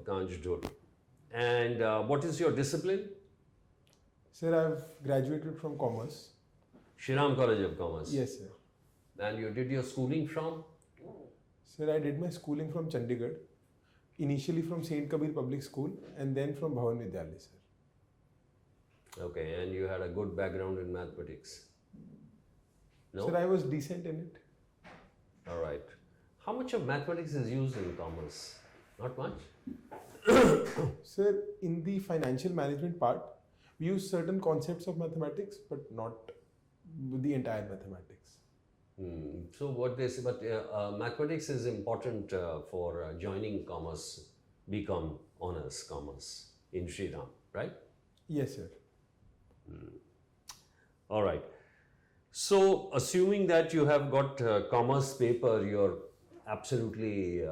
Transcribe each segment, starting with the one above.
AKANSH Dhuri. And what is your discipline? Sir, I've graduated from Commerce. Shriram College of Commerce. Yes, sir. And you did your schooling from? Sir, I did my schooling from Chandigarh. Initially from Saint Kabir Public School and then from Bhavan Vidyalaya, sir. Okay, and you had a good background in mathematics. No? Sir, I was decent in it. All right. How much of mathematics is used in commerce? Not much? Sir, in the financial management part, we use certain concepts of mathematics, but not the entire mathematics. So what they say, but mathematics is important for joining commerce, BCom honors commerce in Shriram, right? Yes, sir. All right. So assuming that you have got commerce paper, you're absolutely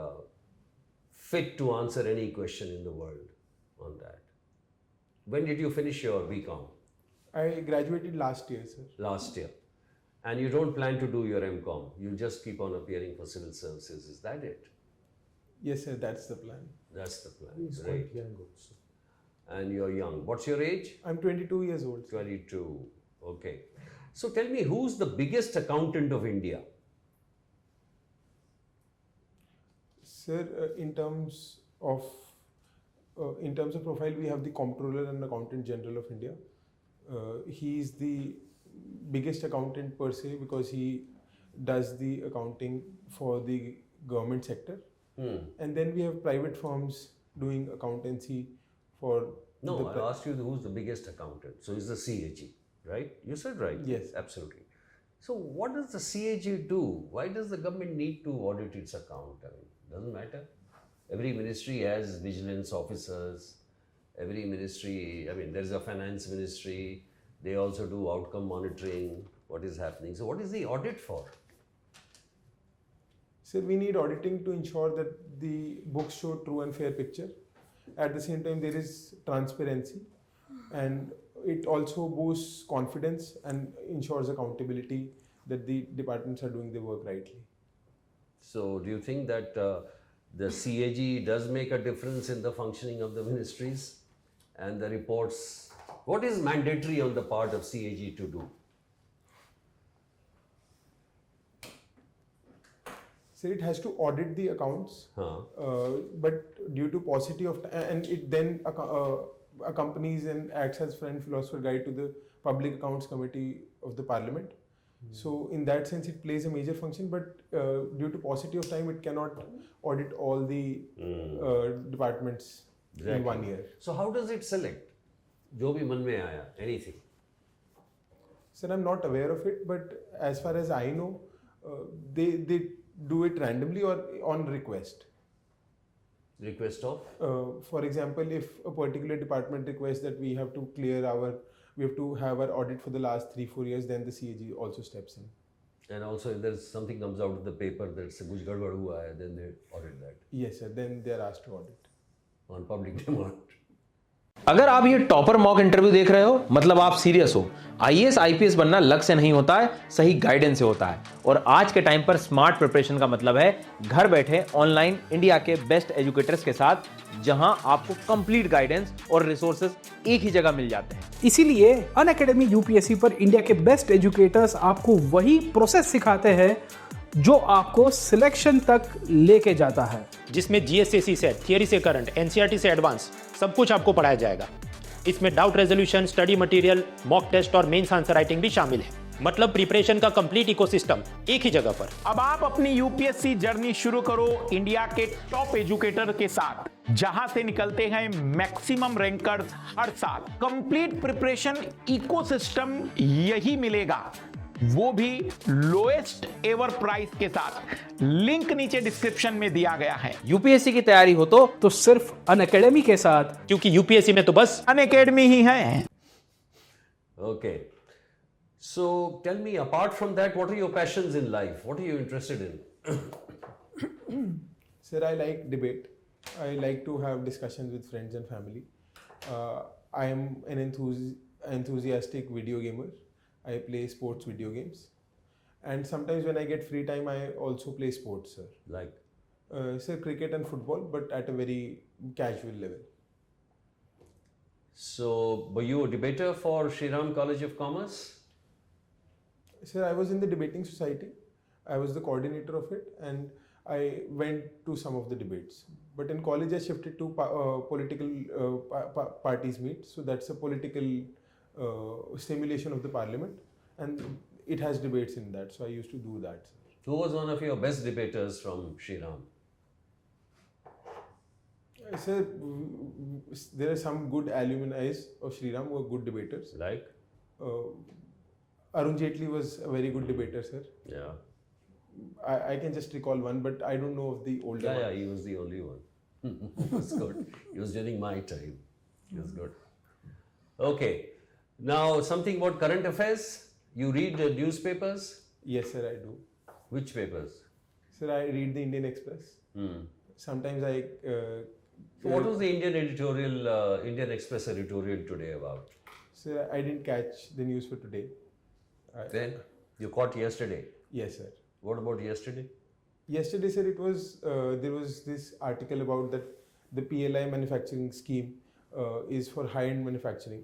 fit to answer any question in the world on that. When did you finish your BCom? I graduated last year, sir. Last year. And you don't plan to do your MCom. You just keep on appearing for civil services. Is that it? Yes, sir. That's the plan. That's the plan. He's Great. quite young also. And you're young. What's your age? I'm 22 years old. 22. Okay. So tell me, who's the biggest accountant of India? Sir, in terms of profile, we have the Comptroller and Accountant General of India. He is the biggest accountant per se because he does the accounting for the government sector. And then we have private firms doing accountancy for... No, I asked you who's the biggest accountant. So it's the CAG, right? You said right. Yes. Absolutely. So what does the CAG do? Why does the government need to audit its account? I mean, doesn't matter. Every ministry has vigilance officers. Every ministry, I mean, there's a finance ministry. They also do outcome monitoring, what is happening. So what is the audit for? Sir, we need auditing to ensure that the books show true and fair picture. At the same time, there is transparency, and it also boosts confidence and ensures accountability that the departments are doing their work rightly. So do you think that the CAG does make a difference in the functioning of the ministries and the reports? What is mandatory on the part of CAG to do? So it has to audit the accounts, but due to paucity of time, and it then accompanies and acts as friend, philosopher, guide to the Public Accounts Committee of the Parliament. So in that sense, it plays a major function, but due to paucity of time, it cannot audit all the departments in 1 year. So how does it select? Jo bhi man mein aaya, anything? Sir, I'm not aware of it, but as far as I know, they do it randomly or on request. Request of? For example, if a particular department requests that we have to have our audit for the last 3-4 years, then the CAG also steps in. And also if there's something comes out of the paper that's kuch gadbad hua hai, then they audit that. Yes, sir. Then they are asked to audit. On public demand. अगर आप ये topper mock interview देख रहे हो, मतलब आप serious हो। IAS IPS बनना लक से नहीं होता है, सही गाइडेंस से होता है। और आज के टाइम पर स्मार्ट प्रिपरेशन का मतलब है घर बैठे ऑनलाइन इंडिया के बेस्ट एजुकेटर्स के साथ, जहां आपको कंप्लीट गाइडेंस और रिसोर्सेज एक ही जगह मिल जाते हैं। इसीलिए अनअकैडमी यूपीएससी पर इंडिया के बेस्ट एजुकेटर्स आपको वही प्रोसेस सिखाते हैं जो आपको सिलेक्शन तक लेके जाता है, जिसमें जीएसएससी से थियरी से करंट, एनसीईआरटी से एडवांस सब कुछ आपको पढ़ाया जाएगा। इसमें doubt resolution, study material, mock test और मेंस आंसर राइटिंग भी शामिल है। मतलब प्रिपरेशन का कंप्लीट इकोसिस्टम एक ही जगह पर। अब आप अपनी यूपीएससी जर्नी शुरू करो इंडिया के टॉप एजुकेटर के साथ, जहां से निकलते हैं मैक्सिमम रैंकर्स हर साल। कंप्लीट प्रिपरेशन इकोसिस्टम यही मिलेगा, वो भी लोएस्ट एवर प्राइस के साथ। लिंक नीचे डिस्क्रिप्शन में दिया गया है। यूपीएससी की तैयारी हो तो सिर्फ अनअकैडमी के साथ, क्योंकि यूपीएससी में तो बस अनअकैडमी ही है। Okay. So tell me, apart from that, what are your passions in life? What are you interested in? Sir, I like debate. I like to have discussions with friends and family. I am an enthusiastic video gamer. I play sports video games. And sometimes when I get free time, I also play sports, sir. Like? Sir, cricket and football, but at a very casual level. So, were you a debater for Shriram College of Commerce? Sir, I was in the debating society. I was the coordinator of it, and I went to some of the debates. But in college, I shifted to political parties meet. So that's a political stimulation of the parliament, and it has debates in that. So I used to do that. Who was one of your best debaters from Shriram? Sir, there are some good alumni of Shriram who are good debaters. Like? Arun Jaitley was a very good debater, sir. Yeah. I can just recall one, but I don't know of the older one. Yeah, he was the only one. He was good. He was during my time. He was good. Okay. Now, something about current affairs. You read newspapers? Yes, sir, I do. Which papers? Sir, I read the Indian Express. Sometimes I... So what was the Indian Express editorial today about? Sir, I didn't catch the news for today. Then? You caught yesterday? Yes, sir. What about yesterday? Yesterday, sir, it was there was this article about that the PLI manufacturing scheme is for high-end manufacturing,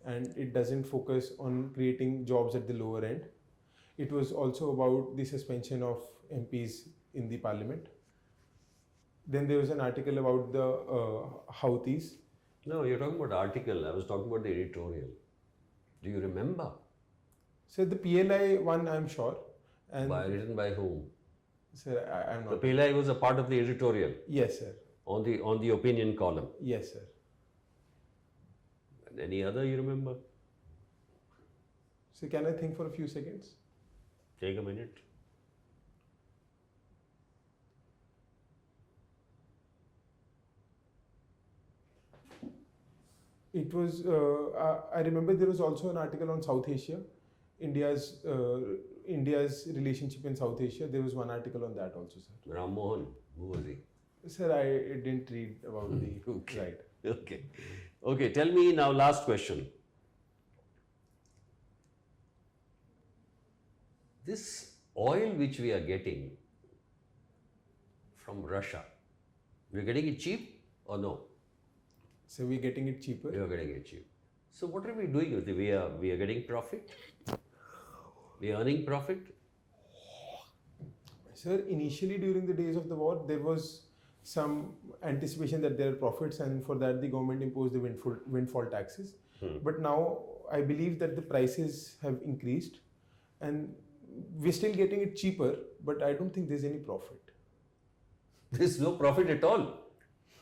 and it doesn't focus on creating jobs at the lower end. It was also about the suspension of MPs in the parliament. Then there was an article about the Houthis. No, you're talking about article. I was talking about the editorial. Do you remember? So the PLI one, I'm sure. And Written by whom? sir, I'm The not. PLI was a part of the editorial Yes, sir. on the opinion column. Yes, sir. And any other you remember? So can I think for a few seconds? Take a minute. It was, I remember there was also an article on South Asia, India's relationship in South Asia. There was one article on that also, sir. Ram Mohan, who was he? Sir, I didn't read about the Okay. right. Okay. Okay, tell me now, last question. This oil which we are getting from Russia, we're getting it cheap or no? So we're getting it cheaper. We are getting it cheap. So what are we doing with it? We are getting profit? We are earning profit? Sir, initially during the days of the war, there was some anticipation that there are profits, and for that the government imposed the windfall taxes. But now I believe that the prices have increased, and we're still getting it cheaper, but I don't think there's any profit. There's no profit at all.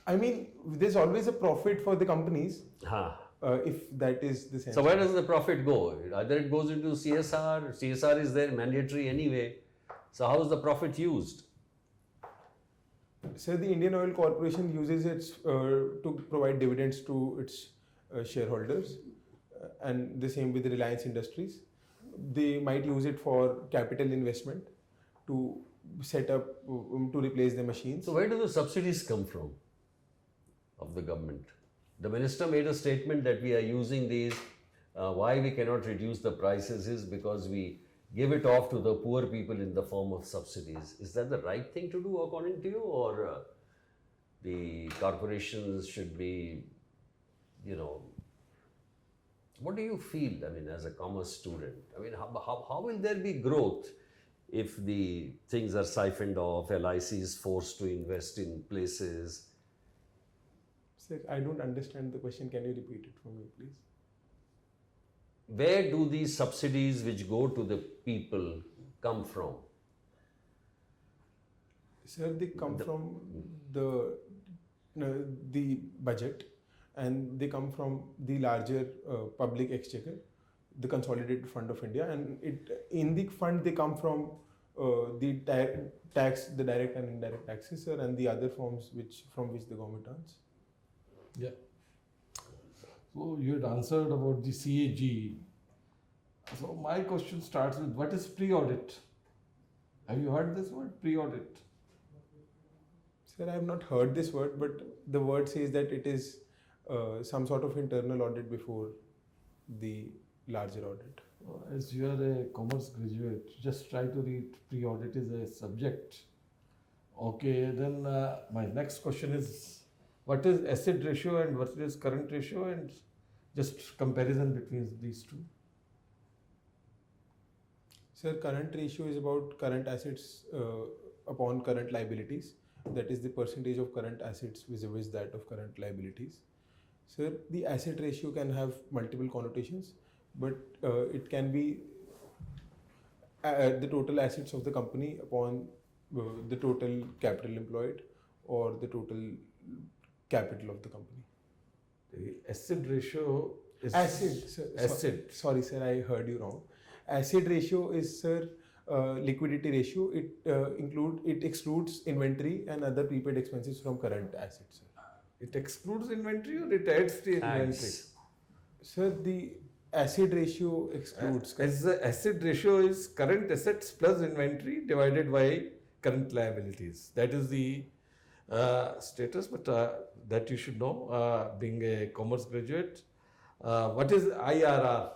I mean, there's always a profit for the companies, Ha. if that is the sense. So where does the profit go? Either it goes into CSR. CSR is there mandatory anyway. So how is the profit used? So the Indian Oil Corporation uses it to provide dividends to its shareholders, and the same with the Reliance Industries. They might use it for capital investment to set up, to replace the machines. So where do the subsidies come from of the government? The minister made a statement that we are using these, why we cannot reduce the prices is because we give it off to the poor people in the form of subsidies. Is that the right thing to do according to you, or the corporations should be, what do you feel, I mean, as a commerce student? I mean, how will there be growth if the things are siphoned off, LIC is forced to invest in places? Sir, I don't understand the question. Can you repeat it for me, please? Where do these subsidies which go to the people come from? Sir, they come from the budget, and they come from the larger public exchequer, the Consolidated Fund of India, and in the fund they come from the direct and indirect taxes, sir, and the other forms from which the government earns. Yeah. So you had answered about the CAG. So my question starts with, what is pre-audit? Have you heard this word, pre-audit? Sir, I have not heard this word, but the word says that it is some sort of internal audit before the larger audit. As you are a commerce graduate, just try to read pre-audit is a subject. Okay, then my next question is, what is asset ratio and what is current ratio, and just comparison between these two. Sir, current ratio is about current assets upon current liabilities. That is the percentage of current assets vis-a-vis that of current liabilities. Sir, the asset ratio can have multiple connotations, but it can be the total assets of the company upon the total capital employed or the total capital of the company. The asset ratio is Asset, sir. asset. Sorry, sir, I heard you wrong. Asset ratio is, sir, liquidity ratio. It excludes inventory and other prepaid expenses from current assets, sir. It excludes inventory or it adds the inventory? Sir, the asset ratio excludes. As the asset ratio is current assets plus inventory divided by current liabilities. That is the status, but that you should know, being a commerce graduate. What is IRR?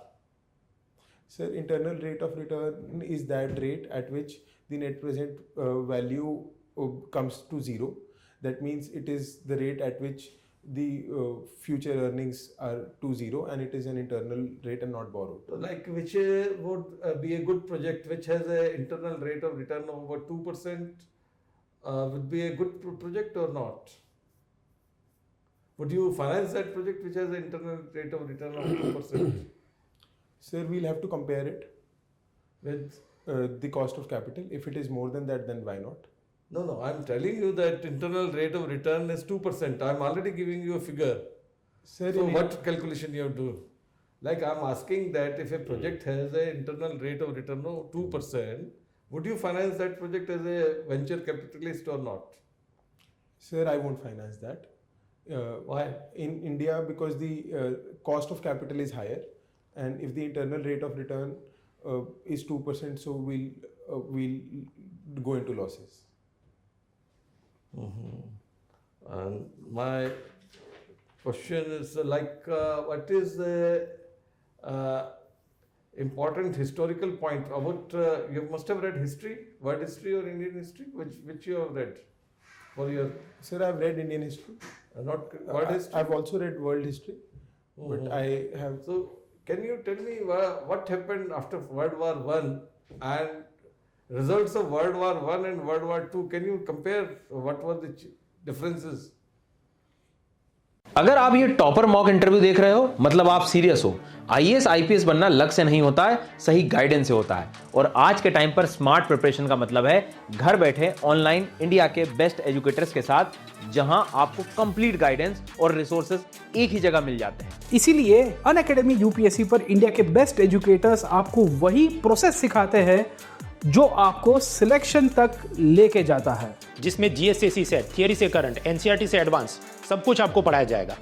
Sir, internal rate of return is that rate at which the net present value comes to zero. That means it is the rate at which the future earnings are to zero, and it is an internal rate and not borrowed. Like which would be a good project which has an internal rate of return of about 2%, would be a good project or not? Would you finance that project which has an internal rate of return of 2%? Sir, we'll have to compare it With the cost of capital. If it is more than that, then why not? No, I'm telling you that internal rate of return is 2%. I'm already giving you a figure. Sir, So what calculation you have to do? Like I'm asking that if a project has an internal rate of return of 2%, would you finance that project as a venture capitalist or not? Sir, I won't finance that. Why? In India, because the cost of capital is higher, and if the internal rate of return is 2%, so we'll go into losses. And my question is what is the important historical point about? You must have read history, world history or Indian history, which you have read for your. Sir, I've read Indian history. Not world history. I've also read world history, but I have. So, can you tell me what happened after World War One and results of World War One and World War Two? Can you compare what were the differences? अगर आप ये topper mock interview देख रहे हो, मतलब आप serious हो। IAS IPS बनना लक से नहीं होता है, सही गाइडेंस से होता है। और आज के टाइम पर स्मार्ट प्रिपरेशन का मतलब है घर बैठे ऑनलाइन इंडिया के बेस्ट एजुकेटर्स के साथ, जहां आपको कंप्लीट गाइडेंस और रिसोर्सेज एक ही जगह मिल जाते हैं। इसीलिए अनअकैडमी यूपीएससी पर इंडिया के बेस्ट एजुकेटर्स आपको वही प्रोसेस सिखाते हैं जो आपको सिलेक्शन तक लेके जाता है, जिसमें जीएसएससी से थियरी से करंट, एनसीईआरटी से एडवांस सब कुछ आपको पढ़ाया जाएगा।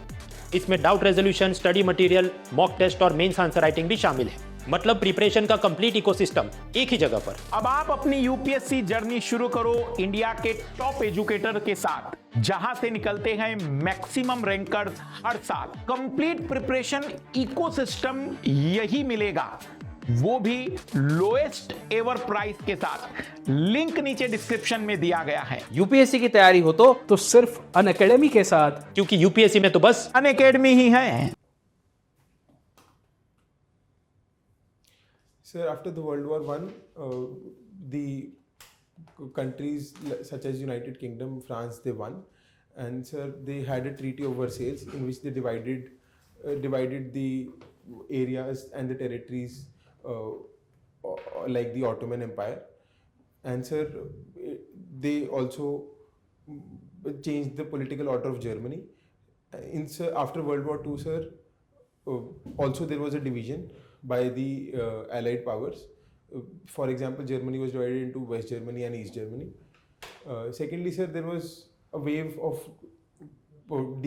इसमें doubt resolution, study material, mock test और मेंस आंसर राइटिंग भी शामिल है। मतलब प्रिपरेशन का कंप्लीट इकोसिस्टम एक ही जगह पर। अब आप अपनी यूपीएससी जर्नी शुरू करो इंडिया के टॉप एजुकेटर के साथ, जहां से निकलते हैं मैक्सिमम रैंकर्स हर साल। कंप्लीट प्रिपरेशन इकोसिस्टम यही मिलेगा, वो भी लोएस्ट एवर प्राइस के साथ। लिंक नीचे डिस्क्रिप्शन में दिया गया है। यूपीएससी की तैयारी हो तो सिर्फ अनअकैडमी के साथ, क्योंकि यूपीएससी में तो बस अनअकैडमी ही है। Sir, after the World War One, the countries such as United Kingdom, France, they won, and sir, they had a treaty of Versailles in which they divided the areas and the territories like the Ottoman Empire, and sir, they also changed the political order of Germany. After World War II, sir, also there was a division by the Allied powers. For example, Germany was divided into West Germany and East Germany. Secondly, sir, there was a wave of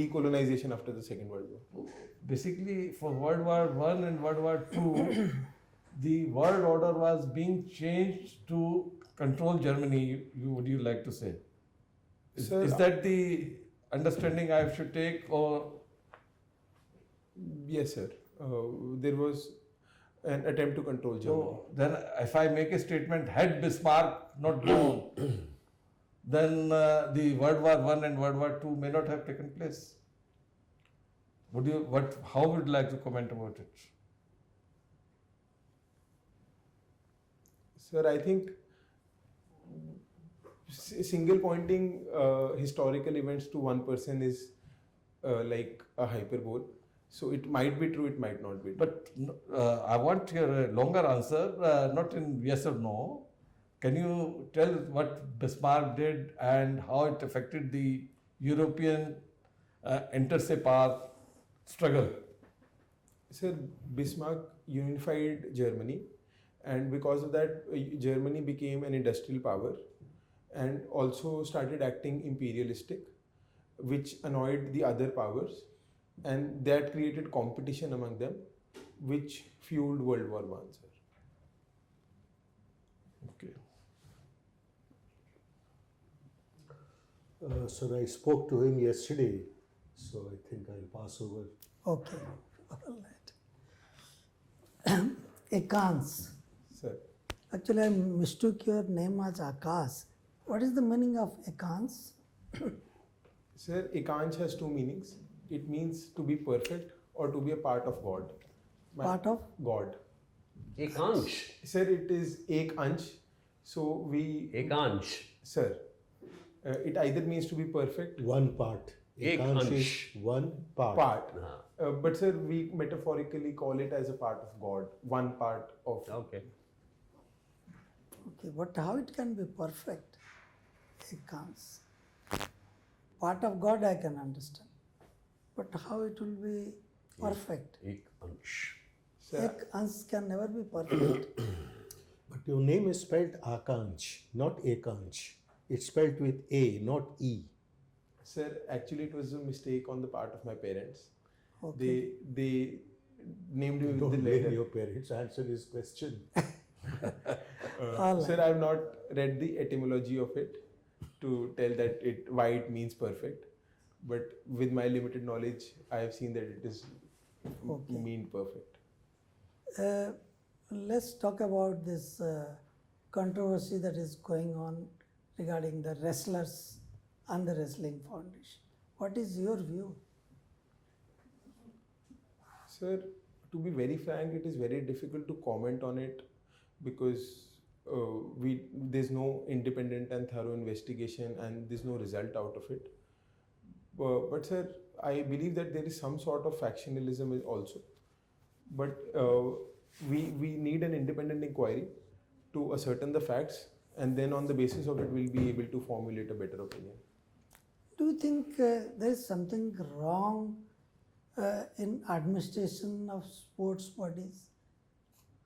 decolonization after the Second World War. Basically, for World War One and World War Two, the world order was being changed to control Germany. Would you like to say? Sir, Is that the understanding I should take, or? Yes, sir. There was an attempt to control Germany. So then, if I make a statement, had Bismarck not gone, then the World War I and World War II may not have taken place. How would you like to comment about it? Sir, I think single pointing historical events to one person is like a hyperbole. So it might be true, it might not be true. But I want your longer answer, not in yes or no. Can you tell what Bismarck did and how it affected the European inter-se-path struggle? Sir, Bismarck unified Germany, and because of that, Germany became an industrial power and also started acting imperialistic, which annoyed the other powers, and that created competition among them, which fueled World War I, sir. Okay. Sir, I spoke to him yesterday, so I think I'll pass over. Okay, all right. AKANSH. Sir, Actually, I mistook your name as Akash. What is the meaning of AKANSH? sir, AKANSH has two meanings. It means to be perfect or to be a part of God. Part of? God. AKANSH. Sir, it is ek ansh. So we, AKANSH. sir, it either means to be perfect, One part. Ek Akansh is ansh. one part. part. But sir, we metaphorically call it as a part of God, one part of. Okay. Okay, but how it can be perfect? AKANSH. Part of God I can understand. But how it will be perfect? AKANSH. AKANSH can never be perfect. But your name is spelled Akansh, not Akansh. It's spelled with A, not E. Sir, actually, it was a mistake on the part of my parents. Okay. They named me with Don't the blame letter. your parents. Answer his question. All Sir, I have not read the etymology of it to tell that why it means perfect. But with my limited knowledge, I have seen that it is Okay. mean perfect. Let's talk about this controversy that is going on regarding the wrestlers and the Wrestling Foundation. What is your view? Sir, to be very frank, it is very difficult to comment on it because there's no independent and thorough investigation and there's no result out of it. But sir, I believe that there is some sort of factionalism also. But we need an independent inquiry to ascertain the facts, and then on the basis of it, we'll be able to formulate a better opinion. Do you think there is something wrong in administration of sports bodies?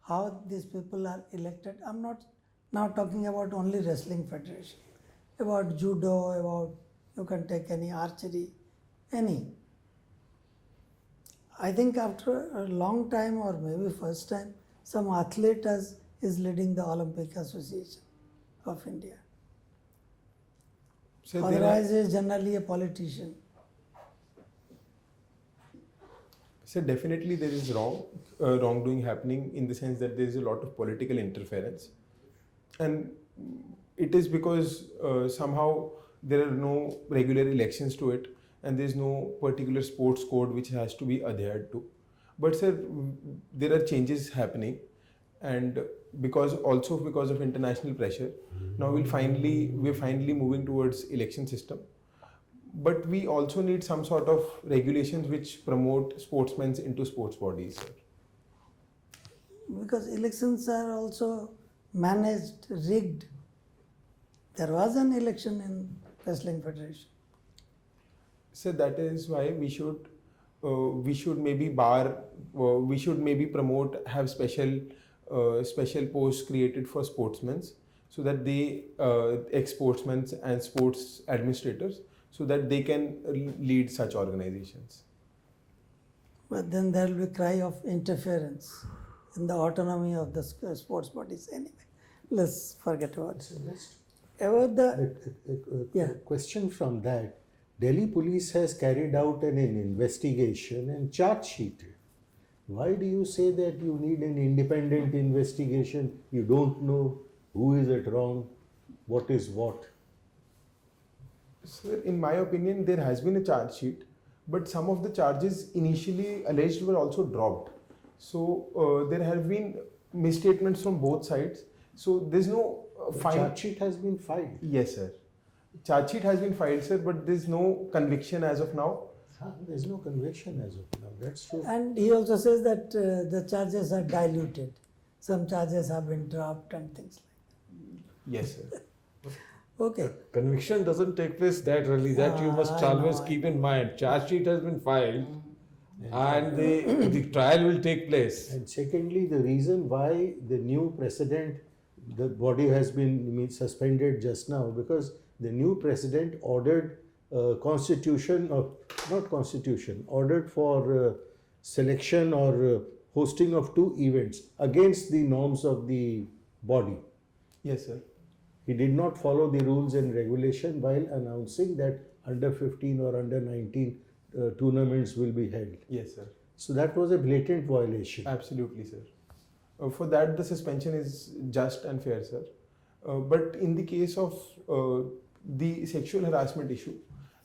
How these people are elected? I'm not now talking about only Wrestling Federation, about judo, about you can take any archery, any. I think after a long time or maybe first time, some athlete is leading the Olympic Association of India. So Otherwise, he is generally a politician. So definitely there is wrongdoing happening in the sense that there is a lot of political interference, and it is because somehow there are no regular elections to it, and there is no particular sports code which has to be adhered to. But sir, there are changes happening, and because of international pressure, now we're finally moving towards election system. But we also need some sort of regulations which promote sportsmen into sports bodies, sir. Because elections are also managed, rigged. There was an election in Wrestling Federation. So that is why we should maybe promote, have special posts created for sportsmen, so that they ex-sportsmen and sports administrators, so that they can lead such organizations. But then there will be cry of interference in the autonomy of the sports bodies. Anyway, let's forget about it. About the A question from that. Delhi police has carried out an investigation and charge sheeted. Why do you say that you need an independent investigation? You don't know who is at wrong, what is what. Sir, in my opinion, there has been a charge sheet, but some of the charges initially alleged were also dropped. So there have been misstatements from both sides. So there's no Charge sheet has been filed. Yes, sir. Charge sheet has been filed, sir, but there's no conviction as of now. There's no conviction as of now. That's true. And he also says that the charges are diluted. Some charges have been dropped and things like Yes, sir. that. Okay. Conviction doesn't take place that early. That you must always keep in mind. Charge sheet has been filed, and the trial will take place. And secondly, the reason why the new president, the body has been suspended just now, because the new president ordered ordered for selection or hosting of 2 events against the norms of the body. Yes, sir. He did not follow the rules and regulation while announcing that under 15 or under 19 tournaments will be held. Yes, sir. So that was a blatant violation. Absolutely, sir. For that, the suspension is just and fair, sir. But in the case of the sexual harassment issue,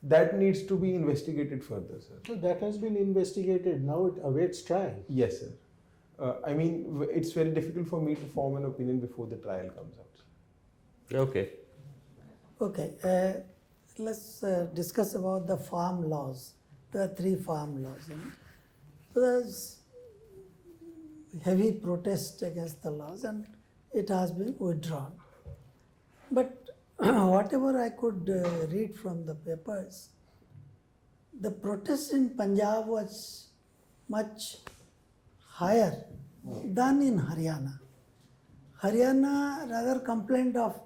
that needs to be investigated further, sir. So that has been investigated. Now it awaits trial. Yes, sir. I mean, it's very difficult for me to form an opinion before the trial comes out. Okay. Okay. Let's discuss about the farm laws. There are 3 farm laws. There's heavy protest against the laws and it has been withdrawn. But whatever I could read from the papers, the protest in Punjab was much higher than in Haryana. Haryana rather complained of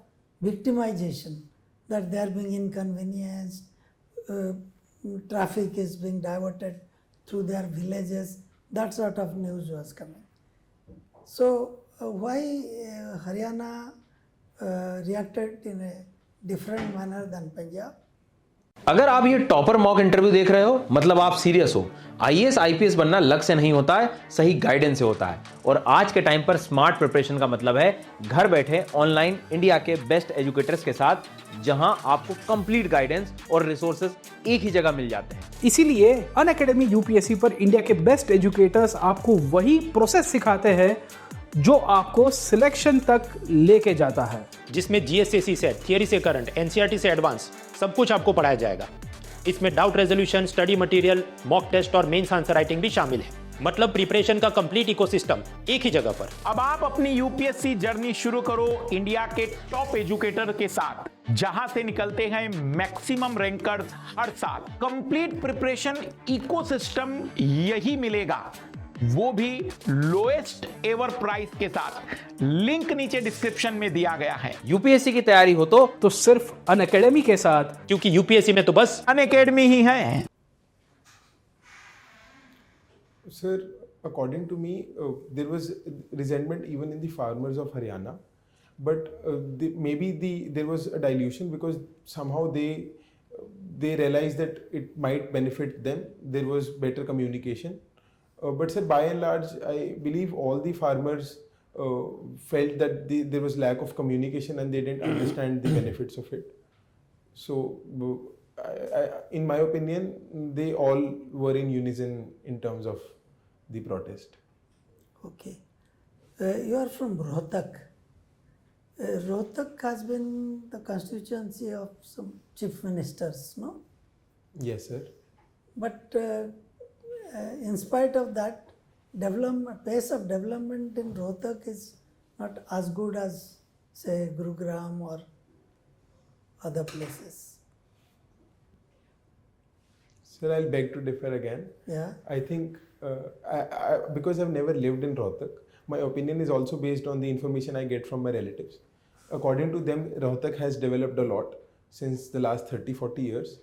victimization, that they are being inconvenienced, traffic is being diverted through their villages, that sort of news was coming. So why Haryana reacted in a different manner than Punjab? अगर आप ये topper mock interview देख रहे हो, मतलब आप serious हो। IAS IPS बनना लक से नहीं होता है, सही गाइडेंस से होता है। और आज के टाइम पर स्मार्ट प्रिपरेशन का मतलब है घर बैठे ऑनलाइन इंडिया के बेस्ट एजुकेटर्स के साथ, जहां आपको कंप्लीट गाइडेंस और रिसोर्सेज एक ही जगह मिल जाते हैं। इसीलिए अनअकैडमी यूपीएससी पर इंडिया के बेस्ट एजुकेटर्स आपको वही प्रोसेस सिखाते हैं जो आपको सिलेक्शन तक लेके जाता है, जिसमें जीएस से थियरी से करंट, एनसीईआरटी से एडवांस सब कुछ आपको पढ़ाया जाएगा। इसमें doubt resolution, study material, mock test और मेंस आंसर राइटिंग भी शामिल है। मतलब प्रिपरेशन का कंप्लीट इकोसिस्टम एक ही जगह पर। अब आप अपनी यूपीएससी जर्नी शुरू करो इंडिया के टॉप एजुकेटर के साथ, जहां से निकलते हैं मैक्सिमम रैंकर्स हर साल। कंप्लीट प्रिपरेशन इकोसिस्टम यही मिलेगा, वो भी लोएस्ट एवर प्राइस के साथ। लिंक नीचे डिस्क्रिप्शन में दिया गया है। यूपीएससी की तैयारी हो तो सिर्फ अनअकैडमी के साथ, क्योंकि यूपीएससी में तो बस अनअकैडमी ही है। Sir, according to me, there was resentment even in the farmers of Haryana, but there was a dilution because somehow they realized that it might benefit them. There was better communication. But sir, by and large, I believe all the farmers felt that there was lack of communication and they didn't understand the benefits of it. So, in my opinion, they all were in unison in terms of the protest. Okay. You are from Rohtak. Rohtak has been the constituency of some chief ministers, no? Yes, sir. But in spite of that, pace of development in Rohtak is not as good as, say, Gurugram or other places. Sir, I'll beg to differ again. Yeah. I think because I've never lived in Rohtak, my opinion is also based on the information I get from my relatives. According to them, Rohtak has developed a lot since the last 30-40 years.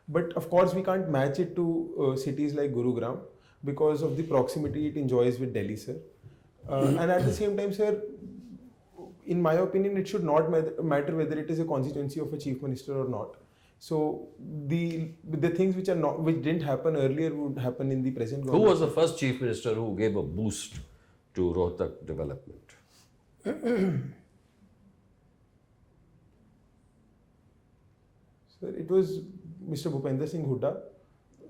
But of course, we can't match it to cities like Gurugram because of the proximity it enjoys with Delhi, sir. And at the same time, sir, in my opinion, it should not matter whether it is a constituency of a chief minister or not. So the things which didn't happen earlier would happen in the present Who government. was the first chief minister who gave a boost to Rohtak development? Sir, it was Mr. Bhupender Singh Hooda,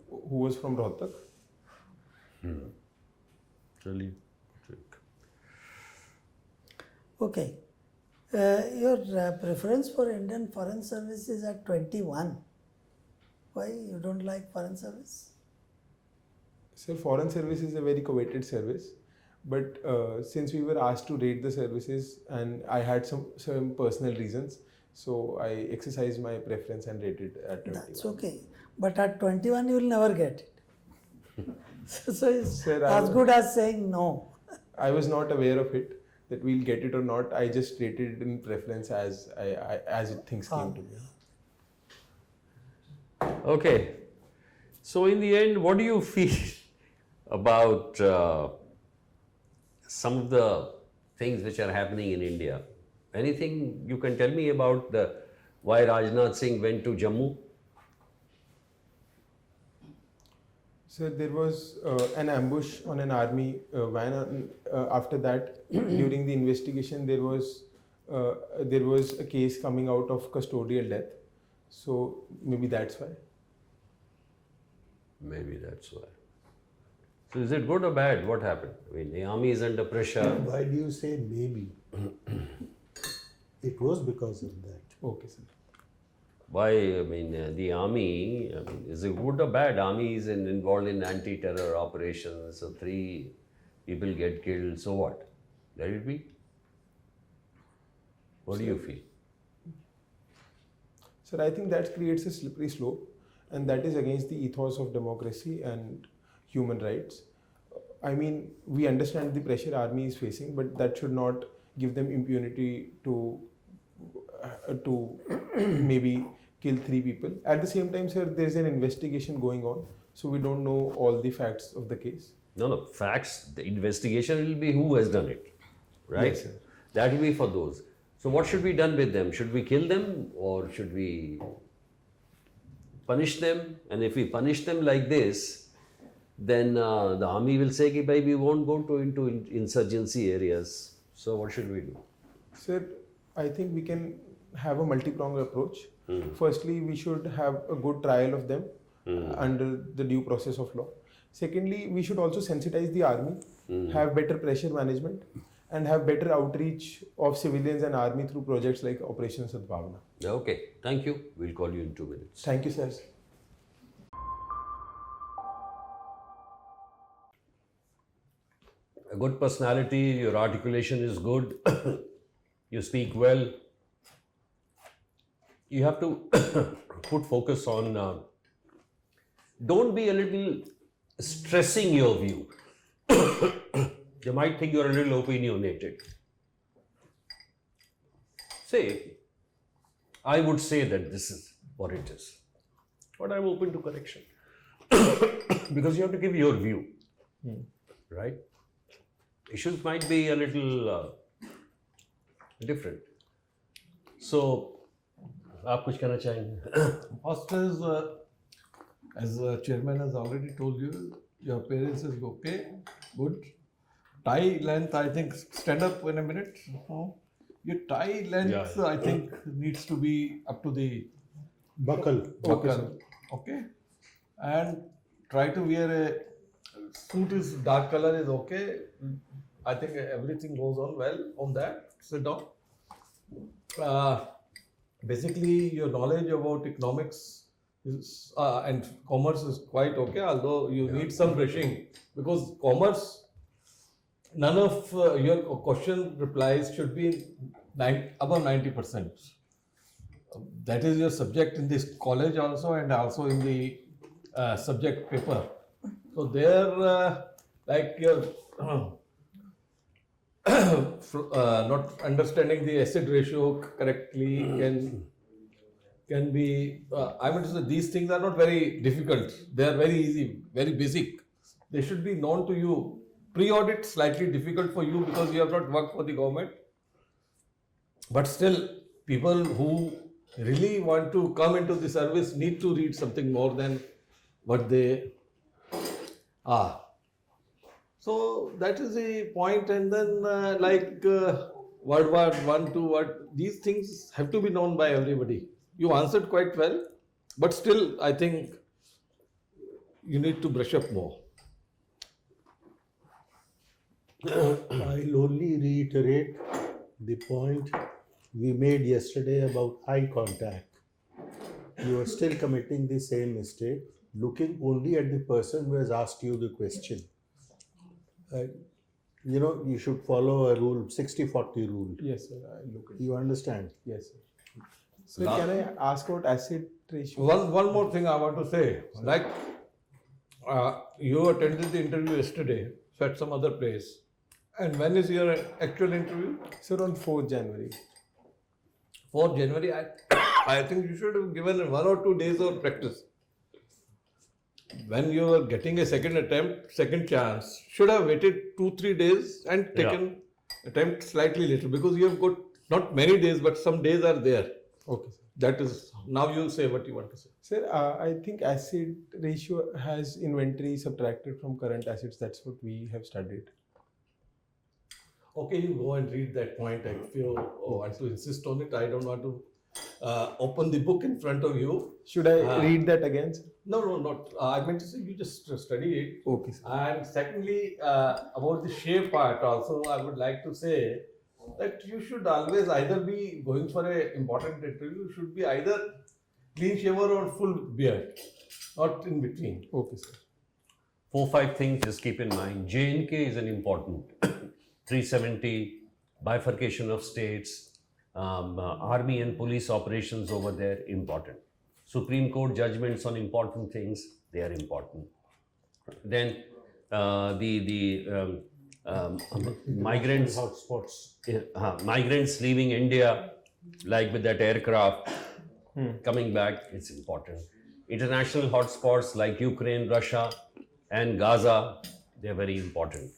who was from Rohtak. Really? Okay. Your preference for Indian Foreign Service is at 21. Why you don't like Foreign Service? Sir, Foreign Service is a very coveted service. But since we were asked to rate the services and I had some personal reasons, so I exercised my preference and rated at 21. That's okay. But at 21 you will never get it. So it's Sir, as good as saying no. I was not aware of it, that we'll get it or not. I just rated it in preference as things came to me. Okay. So in the end, what do you feel about some of the things which are happening in India? Anything you can tell me about why Rajnath Singh went to Jammu? Sir, there was an ambush on an army van. After that, during the investigation, there was a case coming out of custodial death. So maybe that's why. Maybe that's why. So is it good or bad? What happened? I mean, the army is under pressure. Why do you say maybe? It was because of that. Okay, sir. Why? I mean, the army, is it good or bad? Army is involved in anti-terror operations, so 3 people get killed, so what? Let it be? What do you feel? Sir, I think that creates a slippery slope, and that is against the ethos of democracy and human rights. I mean, we understand the pressure army is facing, but that should not give them impunity to maybe kill 3 people. At the same time, sir, there is an investigation going on, so we don't know all the facts of the case. No, facts, the investigation will be who has done it, right? Yes, sir. That will be for those. So what should be done with them? Should we kill them or should we punish them? And if we punish them like this, then the army will say, "Bhai, we won't go into insurgency areas." So what should we do? Sir, I think we can have a multi-pronged approach. Firstly, we should have a good trial of them under the due process of law. Secondly, we should also sensitize the army, have better pressure management, and have better outreach of civilians and army through projects like Operation Sadbhavna. Okay, thank you. We'll call you in 2 minutes. Thank you, sir. A good personality, your articulation is good, you speak well. You have to put focus on, don't be a little stressing your view. They might think you're a little opinionated. Say, I would say that this is what it is, but I'm open to correction. Because you have to give your view, right? Issues might be a little different. So, आप कुछ कहना चाहेंगे? First is, as the chairman has already told you, your appearance is okay, good. Tie length, I think, stand up in a minute. Your tie length, I think, needs to be up to the Buckle. Okay. And try to wear a suit is dark color is okay. I think everything goes on well on that. Sit down. Basically, your knowledge about economics is, and commerce is quite okay, although you need some brushing, because commerce, none of your question replies should be above 90%. That is your subject in this college also, and also in the subject paper. So there, like your not understanding the acid ratio correctly can be. I mean to say these things are not very difficult. They are very easy, very basic. They should be known to you. Pre-audit slightly difficult for you because you have not worked for the government. But still, people who really want to come into the service need to read something more than what they are. So that is the point. And then World War I, II, these things have to be known by everybody. You answered quite well. But still, I think you need to brush up more. I'll only reiterate the point we made yesterday about eye contact. You are still committing the same mistake, looking only at the person who has asked you the question. You should follow a rule, 60-40 rule. Yes, sir. I look at it. You understand? Yes, sir. So can I ask about acid ratio? One more thing I want to say. Like, you attended the interview yesterday at some other place. And when is your actual interview? Sir, on 4th January. 4th January, I think you should have given 1 or 2 days of practice. When you are getting a second attempt, second chance, should have waited 2-3 days and taken attempt slightly later, because you have got not many days, but some days are there. Okay, sir. That is, now you say what you want to say. Sir, I think acid ratio has inventory subtracted from current assets. That's what we have studied. Okay, you go and read that point. If you want to insist on it, I don't want to open the book in front of you. Should I read that again, sir? No, not. I meant to say you just study it. Okay, sir. And secondly, about the shave part also, I would like to say that you should always either be going for an important interview, should be either clean shaver or full beard, not in between. Okay, sir. 4-5 things just keep in mind. J&K is an important 370, bifurcation of states, army and police operations over there, important. Supreme Court judgments on important things, they are important. Then migrants, migrants leaving India, like with that aircraft coming back, it's important. International hotspots like Ukraine, Russia, and Gaza, they're very important.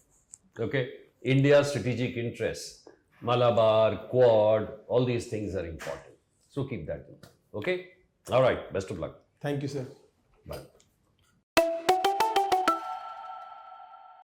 Okay, India's strategic interests, Malabar, Quad, all these things are important. So keep that in mind. Okay. All right. Best of luck. Thank you, sir. Bye.